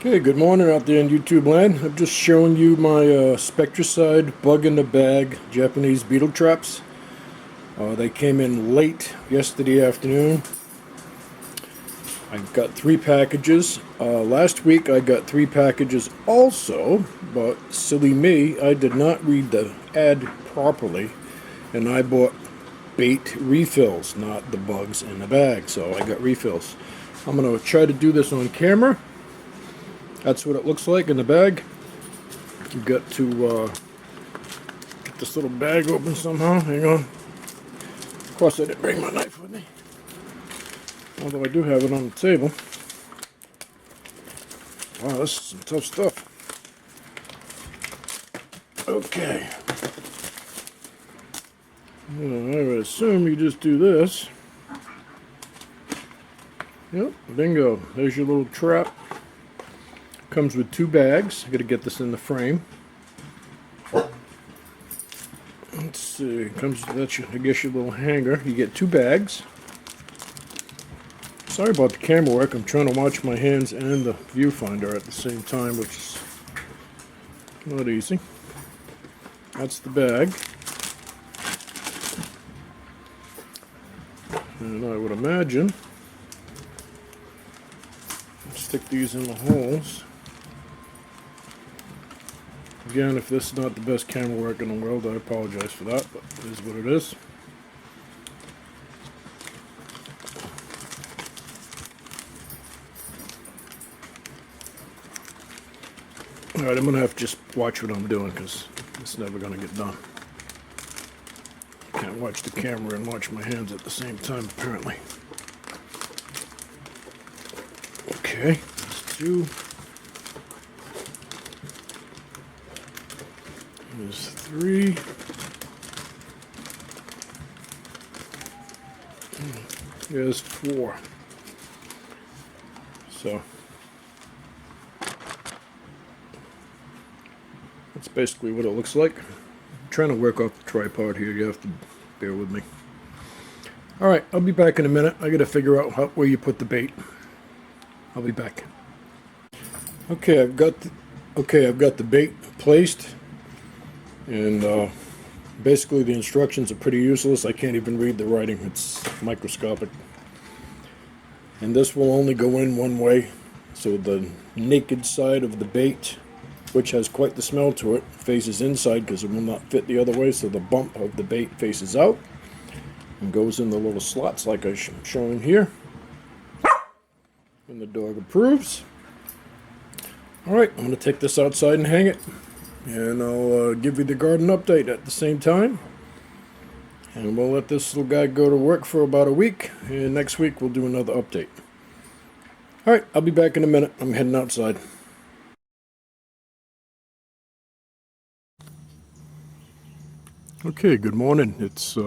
Okay, good morning out there in YouTube land. I'm just showing you my Spectracide bug in the bag Japanese beetle traps. They came in late yesterday afternoon. I got 3 packages. Last week I got 3 packages also, but silly me, I did not read the ad properly, and I bought bait refills, not the bugs in the bag, so I got refills. I'm going to try to do this on camera. That's what it looks like in the bag. You've got to get this little bag open somehow. Hang on. Of course, I didn't bring my knife with me, although I do have it on the table. Wow, this is some tough stuff. Okay. Well, I would assume you just do this. Yep, bingo. There's your little trap. Comes with 2 bags. I got to get this in the frame. Let's see. Comes with that, I guess, your little hanger. You get 2 bags. Sorry about the camera work. I'm trying to watch my hands and the viewfinder at the same time, which is not easy. That's the bag. And I would imagine stick these in the holes. Again, if this is not the best camera work in the world, I apologize for that, but it is what it is. Alright, I'm going to have to just watch what I'm doing because it's never going to get done. Can't watch the camera and watch my hands at the same time, apparently. Okay, let's do. There's 3. There's 4. So that's basically what it looks like. I'm trying to work off the tripod here. You have to bear with me. Alright, I'll be back in a minute. I gotta figure out where you put the bait. I'll be back. Okay, I've got the bait placed. And basically the instructions are pretty useless. I can't even read the writing. It's microscopic. And this will only go in one way. So the naked side of the bait, which has quite the smell to it, faces inside because it will not fit the other way. So the bump of the bait faces out and goes in the little slots like I'm showing here. And the dog approves. Alright, I'm going to take this outside and hang it. And I'll give you the garden update at the same time. And we'll let this little guy go to work for about a week. And next week we'll do another update. Alright, I'll be back in a minute. I'm heading outside. Okay, good morning. It's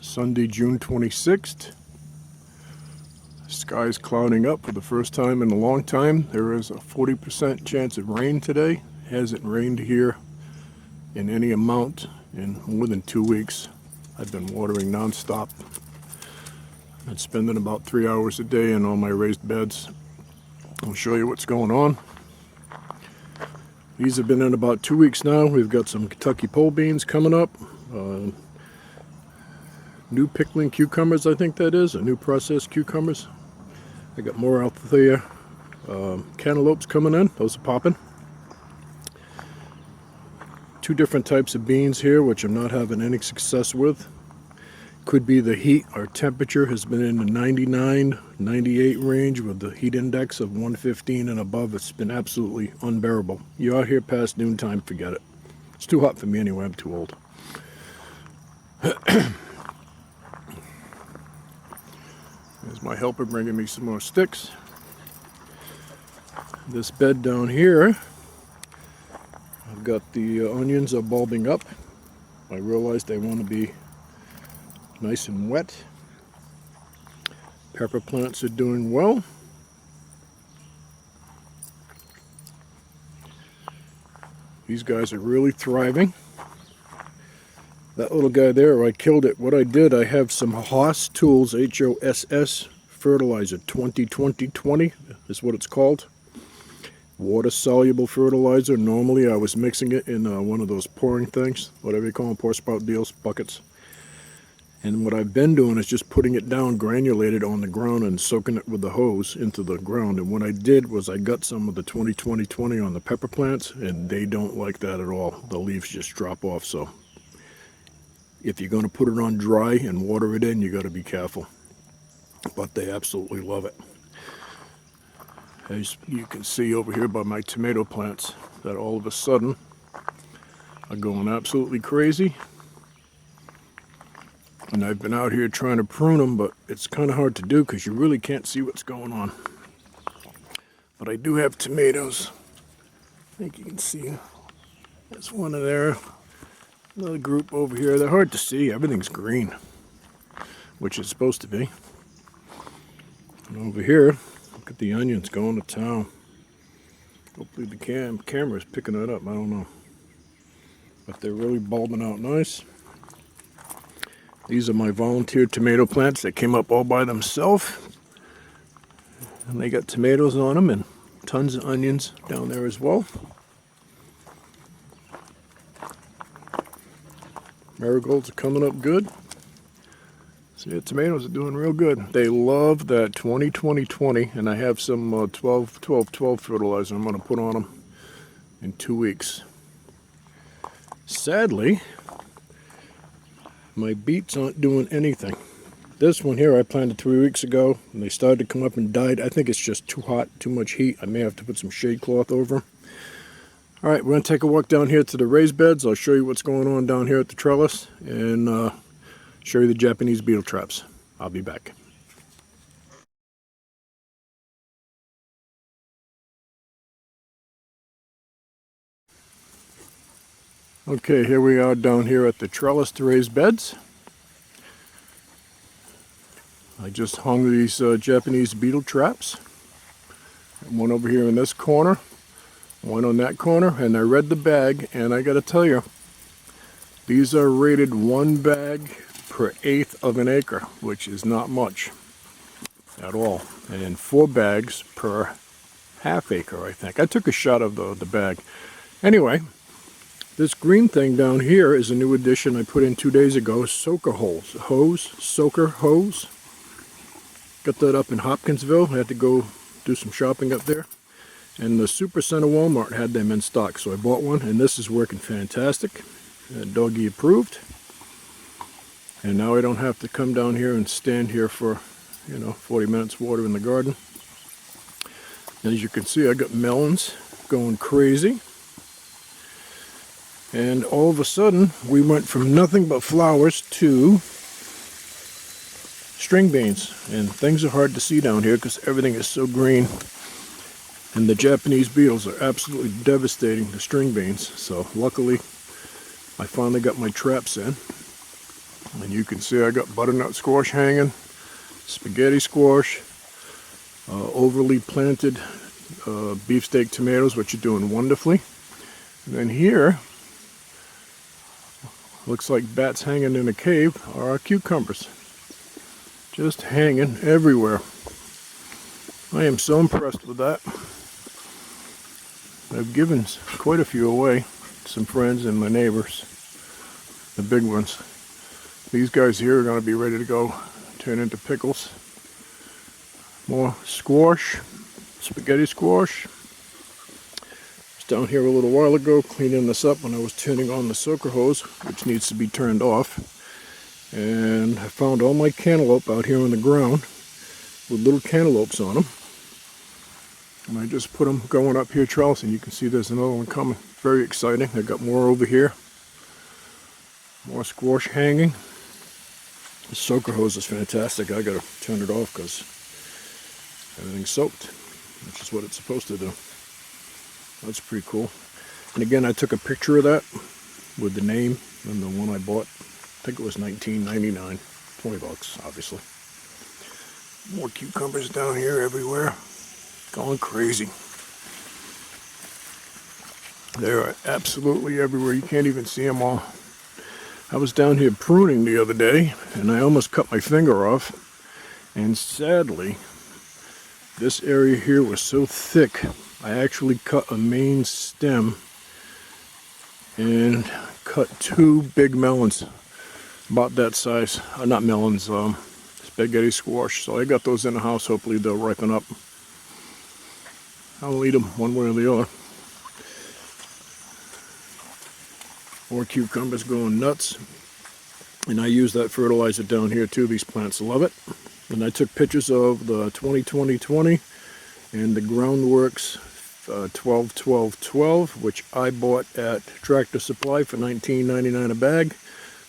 Sunday, June 26th. Sky's clouding up for the first time in a long time. There is a 40% chance of rain today. Hasn't rained here in any amount in more than 2 weeks. I've been watering non-stop. I've been spending about 3 hours a day in all my raised beds. I'll show you what's going on. These have been in about 2 weeks now. We've got some Kentucky pole beans coming up. New pickling cucumbers, I think that is. New processed cucumbers. I got more out there. Cantaloupes coming in. Those are popping. 2 different types of beans here, which I'm not having any success with. Could be the heat. Our temperature has been in the 99, 98 range with the heat index of 115 and above. It's been absolutely unbearable. You're out here past noontime, forget it. It's too hot for me anyway, I'm too old. There's my helper bringing me some more sticks. This bed down here, I've got the onions are bulbing up. I realized they want to be nice and wet. Pepper plants are doing well. These guys are really thriving. That little guy there, I killed it. What I did, I have some Hoss Tools, H-O-S-S, fertilizer, 20-20-20 is what it's called. water-soluble fertilizer. Normally I was mixing it in one of those pouring things, whatever you call them, pour spout deals, buckets. And what I've been doing is just putting it down granulated on the ground and soaking it with the hose into the ground. And what I did was I got some of the 20-20-20 on the pepper plants, and they don't like that at all. The leaves just drop off. So if you're going to put it on dry and water it in, you got to be careful. But they absolutely love it. As you can see over here by my tomato plants, that all of a sudden are going absolutely crazy. And I've been out here trying to prune them, but it's kind of hard to do because you really can't see what's going on. But I do have tomatoes. I think you can see there's one of there. Another group over here. They're hard to see. Everything's green, which it's supposed to be. And over here, look at the onions going to town. Hopefully the camera is picking that up. I don't know. But they're really bulbing out nice. These are my volunteer tomato plants that came up all by themselves. And they got tomatoes on them and tons of onions down there as well. Marigolds are coming up good. So yeah, tomatoes are doing real good. They love that 20-20-20, and I have some 12-12-12 fertilizer I'm going to put on them in 2 weeks. Sadly, my beets aren't doing anything. This one here I planted 3 weeks ago, and they started to come up and died. I think it's just too hot, too much heat. I may have to put some shade cloth over them. All right, we're going to take a walk down here to the raised beds. I'll show you what's going on down here at the trellis, and show you the Japanese beetle traps. I'll be back. Okay, here we are down here at the trellis to raised beds. I just hung these Japanese beetle traps. One over here in this corner, one on that corner, and I read the bag, and I gotta tell you, these are rated 1 bag per 1/8 of an acre, which is not much at all, and 4 bags per ½ acre, I think. I took a shot of the bag. Anyway, this green thing down here is a new addition I put in 2 days ago. Soaker soaker hose. Got that up in Hopkinsville. I had to go do some shopping up there. And the Super Center Walmart had them in stock, so I bought one, and this is working fantastic. Doggy approved. And now I don't have to come down here and stand here for, 40 minutes watering the garden. As you can see, I got melons going crazy. And all of a sudden, we went from nothing but flowers to string beans. And things are hard to see down here because everything is so green. And the Japanese beetles are absolutely devastating the string beans. So luckily, I finally got my traps in. And you can see I got butternut squash hanging, spaghetti squash, overly planted beefsteak tomatoes, which are doing wonderfully. And then here, looks like bats hanging in a cave, are our cucumbers. Just hanging everywhere. I am so impressed with that. I've given quite a few away, some friends and my neighbors, the big ones. These guys here are going to be ready to go turn into pickles. More squash, spaghetti squash. I was down here a little while ago cleaning this up when I was turning on the soaker hose, which needs to be turned off. And I found all my cantaloupe out here on the ground with little cantaloupes on them. And I just put them going up here trellising. You can see there's another one coming. Very exciting. I got more over here. More squash hanging. The soaker hose is fantastic. I gotta turn it off because everything's soaked, which is what it's supposed to do. That's pretty cool. And again, I took a picture of that with the name and the one I bought. I think it was $19.99. 20 bucks, obviously. More cucumbers down here everywhere. Going crazy. They're absolutely everywhere. You can't even see them all. I was down here pruning the other day, and I almost cut my finger off. And sadly, this area here was so thick, I actually cut a main stem and cut 2 big melons, about that size. Not melons, spaghetti squash. So I got those in the house. Hopefully they'll ripen up. I'll eat them one way or the other. More cucumbers going nuts. And I use that fertilizer down here too. These plants love it. And I took pictures of the 20-20-20 and the Groundworks 12-12-12, which I bought at Tractor Supply for $19.99 a bag.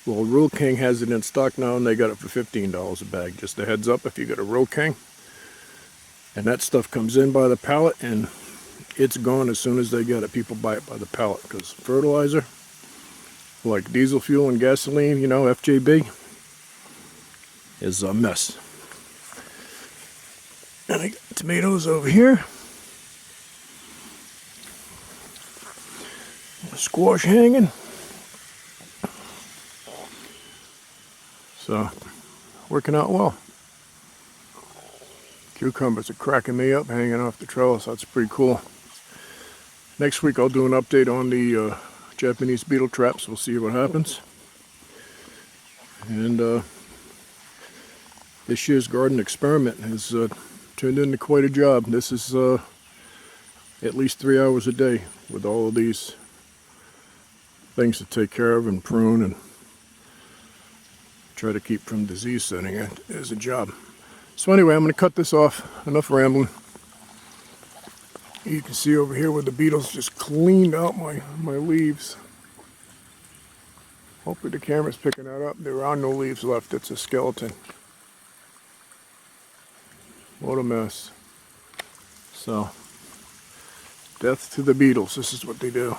Well, Rural King has it in stock now, and they got it for $15 a bag. Just a heads up if you got a Rural King. And that stuff comes in by the pallet, and it's gone as soon as they get it. People buy it by the pallet because fertilizer, like diesel fuel and gasoline, you know, FJB, is a mess. And I got tomatoes over here. Squash hanging. So, working out well. Cucumbers are cracking me up hanging off the trellis. That's pretty cool. Next week I'll do an update on the Japanese beetle traps. We'll see what happens. And this year's garden experiment has turned into quite a job. This is at least 3 hours a day with all of these things to take care of and prune and try to keep from disease setting in. It is a job. So anyway, I'm going to cut this off. Enough rambling. You can see over here where the beetles just cleaned out my leaves. Hopefully the camera's picking that up. There are no leaves left. It's a skeleton. What a mess. So, death to the beetles. This is what they do.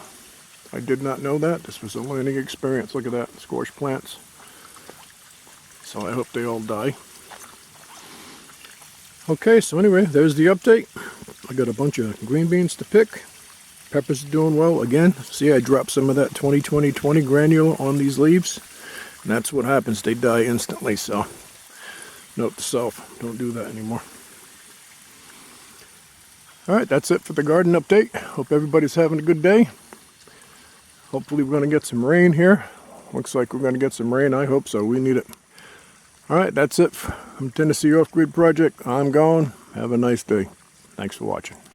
I did not know that. This was a learning experience. Look at that. Squash plants. So I hope they all die. Okay, so anyway, there's the update. I got a bunch of green beans to pick. Peppers are doing well. Again, see, I dropped some of that 20-20-20 granule on these leaves. And that's what happens. They die instantly. So, note to self, don't do that anymore. Alright, that's it for the garden update. Hope everybody's having a good day. Hopefully we're going to get some rain here. Looks like we're going to get some rain. I hope so. We need it. Alright, that's it from Tennessee Off-Grid Project. I'm gone. Have a nice day. Thanks for watching.